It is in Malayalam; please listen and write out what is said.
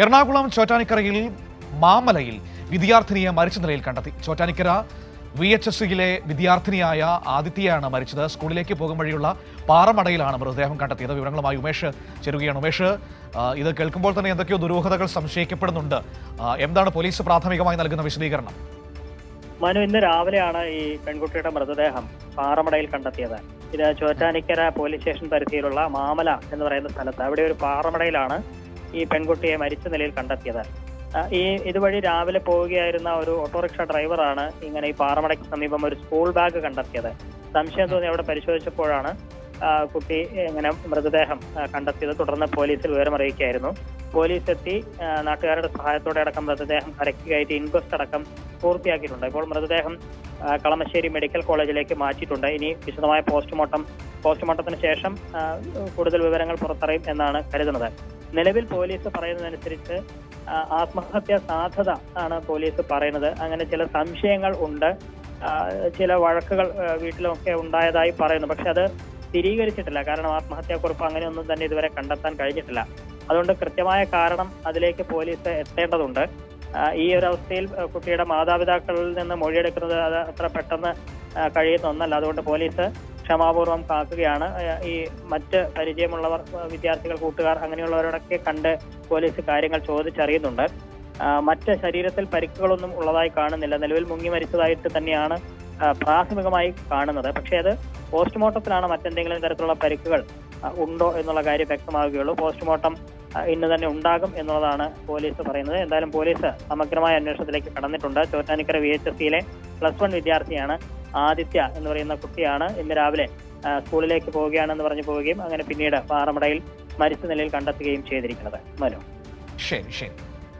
എറണാകുളം ചോറ്റാനിക്കരയിൽ മാമലയിൽ വിദ്യാർത്ഥിനിയെ മരിച്ച നിലയിൽ കണ്ടെത്തി. ചോറ്റാനിക്കര VHSയിലെ വിദ്യാർത്ഥിനിയായ ആദിത്യയാണ് മരിച്ചത്. സ്കൂളിലേക്ക് പോകും വഴിയുള്ള പാറമടയിലാണ് മൃതദേഹം കണ്ടെത്തിയത്. വിവരങ്ങളുമായി ഉമേഷ് ചേരുകയാണ്. ഉമേഷ്, ഇത് കേൾക്കുമ്പോൾ തന്നെ എന്തൊക്കെയോ ദുരൂഹതകൾ സംശയിക്കപ്പെടുന്നുണ്ട്. എന്താണ് പോലീസ് പ്രാഥമികമായി നൽകുന്ന വിശദീകരണം? മനു, ഇന്ന് രാവിലെയാണ് ഈ പെൺകുട്ടിയുടെ മൃതദേഹം പാറമടയിൽ കണ്ടെത്തിയത്. ഇത് ചോറ്റാനിക്കര പോലീസ് സ്റ്റേഷൻ പരിധിയിലുള്ള മാമല എന്ന് പറയുന്ന സ്ഥലത്ത്, അവിടെ ഒരു പാറമടയിലാണ് ഈ പെൺകുട്ടിയെ മരിച്ച നിലയിൽ കണ്ടെത്തിയത്. ഇതുവഴി രാവിലെ പോവുകയായിരുന്ന ഒരു ഓട്ടോറിക്ഷ ഡ്രൈവറാണ് ഇങ്ങനെ ഈ പാറമടയ്ക്ക് സമീപം ഒരു സ്കൂൾ ബാഗ് കണ്ടെത്തിയത്. സംശയം തോന്നി അവിടെ പരിശോധിച്ചപ്പോഴാണ് കുട്ടി ഇങ്ങനെ മൃതദേഹം കണ്ടെത്തിയത്. തുടർന്ന് പോലീസിൽ വിവരമറിയിക്കുകയായിരുന്നു. പോലീസ് എത്തി നാട്ടുകാരുടെ സഹായത്തോടെ അടക്കം മൃതദേഹം കരയ്ക്ക് കയറ്റി ഇൻക്വസ്റ്റ് അടക്കം പൂർത്തിയാക്കിയിട്ടുണ്ട്. ഇപ്പോൾ മൃതദേഹം കളമശ്ശേരി മെഡിക്കൽ കോളേജിലേക്ക് മാറ്റിയിട്ടുണ്ട്. ഇനി വിശദമായ പോസ്റ്റ്മോർട്ടത്തിന് ശേഷം കൂടുതൽ വിവരങ്ങൾ പുറത്തറിയും എന്നാണ് കരുതുന്നത്. നിലവിൽ പോലീസ് പറയുന്നതനുസരിച്ച് ആത്മഹത്യാ സാധ്യത ആണ് പോലീസ് പറയുന്നത്. അങ്ങനെ ചില സംശയങ്ങൾ ഉണ്ട്. ചില വഴക്കുകൾ വീട്ടിലൊക്കെ ഉണ്ടായതായി പറയുന്നു. പക്ഷെ അത് സ്ഥിരീകരിച്ചിട്ടില്ല. കാരണം ആത്മഹത്യാക്കുറിപ്പ് അങ്ങനെയൊന്നും തന്നെ ഇതുവരെ കണ്ടെത്താൻ കഴിഞ്ഞിട്ടില്ല. അതുകൊണ്ട് കൃത്യമായ കാരണം അതിലേക്ക് പോലീസ് എത്തേണ്ടതുണ്ട്. ഈ ഒരു അവസ്ഥയിൽ കുട്ടിയുടെ മാതാപിതാക്കളിൽ നിന്ന് മൊഴിയെടുക്കുന്നത് അത് അത്ര പെട്ടെന്ന് കഴിയുന്ന ഒന്നല്ല. അതുകൊണ്ട് പോലീസ് ക്ഷമാപൂർവം കാക്കുകയാണ്. ഈ മറ്റ് പരിചയമുള്ളവർ, വിദ്യാർത്ഥികൾ, കൂട്ടുകാർ അങ്ങനെയുള്ളവരോടൊക്കെ കണ്ട് പോലീസ് കാര്യങ്ങൾ ചോദിച്ചറിയുന്നുണ്ട്. മറ്റ് ശരീരത്തിൽ പരിക്കുകളൊന്നും ഉള്ളതായി കാണുന്നില്ല. നിലവിൽ മുങ്ങി മരിച്ചതായിട്ട് തന്നെയാണ് പ്രാഥമികമായി കാണുന്നത്. പക്ഷേ അത് പോസ്റ്റ്മോർട്ടത്തിലാണ് മറ്റെന്തെങ്കിലും തരത്തിലുള്ള പരിക്കുകൾ ഉണ്ടോ എന്നുള്ള കാര്യം വ്യക്തമാവുകയുള്ളൂ. പോസ്റ്റ്മോർട്ടം ഇന്ന് തന്നെ ഉണ്ടാകും എന്നുള്ളതാണ് പോലീസ് പറയുന്നത്. എന്തായാലും പോലീസ് സമഗ്രമായ അന്വേഷണത്തിലേക്ക് കടന്നിട്ടുണ്ട്. ചോറ്റാനിക്കര VHSയിലെ +1 വിദ്യാർത്ഥിയാണ് ആദിത്യ എന്ന് പറയുന്ന കുട്ടിയാണ്. ഇന്ന് രാവിലെ സ്കൂളിലേക്ക് പോവുകയാണെന്ന് പറഞ്ഞു പോവുകയും അങ്ങനെ പിന്നീട് പാറമടയിൽ മരിച്ച നിലയിൽ കണ്ടെത്തുകയും ചെയ്തിരിക്കുന്നത്. മനു, ശരി.